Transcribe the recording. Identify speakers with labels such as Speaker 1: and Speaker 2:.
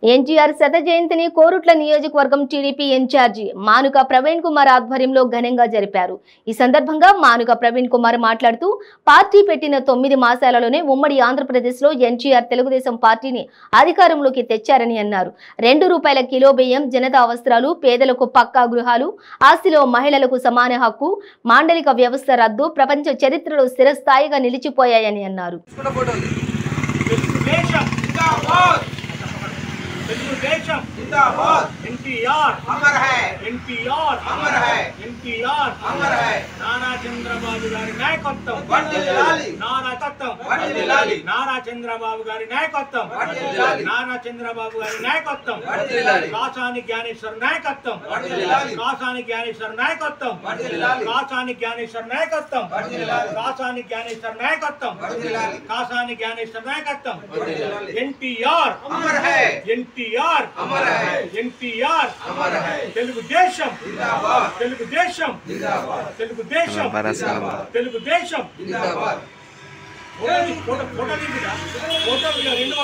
Speaker 1: ఎన్టీఆర్ శత జయంతిని కోరుట్ల నియోజకవర్గం టీడీపీ ఇన్ఛార్జి మానుక ప్రవీణ్ కుమార్ ఆధ్వర్యంలో ఘనంగా జరిపారు। ఈ సందర్భంగా మానుక ప్రవీణ్ కుమార్ మాట్లాడుతూ పార్టీ పెట్టిన 9 మాసాలలోనే ఉమ్మడి ఆంధ్రప్రదేశ్ లో ఎన్టీఆర్ తెలుగుదేశం పార్టీని అధికారంలోకి తెచ్చారని అన్నారు। ₹2 కిలో బియ్యం, జనతా వస్త్రాలు, పేదలకు పక్కా గృహాలు, ఆస్తిలో మహిళలకు సమాన హక్కు, మాండలిక వ్యవస్థ రద్దు ప్రపంచ చరిత్రలో స్థిరస్థాయిగా నిలిచిపోయాయని అన్నారు।
Speaker 2: एनटीआर अमर है, एनटीआर अमर है, एनटीआर अमर है। नाना चंद्रबाबु गारी नायकत्వం వర్ధిల్లాలి, నాయకత్వం వర్ధిల్లాలి, నారా చంద్రబాబు గారి నాయకత్వం వర్ధిల్లాలి, నారా చంద్రబాబు గారి నాయకత్వం వర్ధిల్లాలి, కాసాని జ్ఞానేశ్వర్ నాయకత్వం వర్ధిల్లాలి, కాసాని జ్ఞానేశ్వర్ నాయకత్వం వర్ధిల్లాలి, కాసాని జ్ఞానేశ్వర్ నాయకత్వం వర్ధిల్లాలి, కాసాని జ్ఞానేశ్వర్ నాయకత్వం వర్ధిల్లాలి, కాసాని జ్ఞానేశ్వర్ నాయకత్వం వర్ధిల్లాలి। ఎన్టీఆర్ అమర్ है, एनटीआर अमर है, एनटीआर अमर है। తెలుగుదేశం జిందాబాద్, తెలుగుదేశం జిందాబాద్, తెలుగుదేశం జిందాబాద్, తెలుగుదేశం జిందాబాద్। ఫోటో ఫోటో ఫోటో రెండు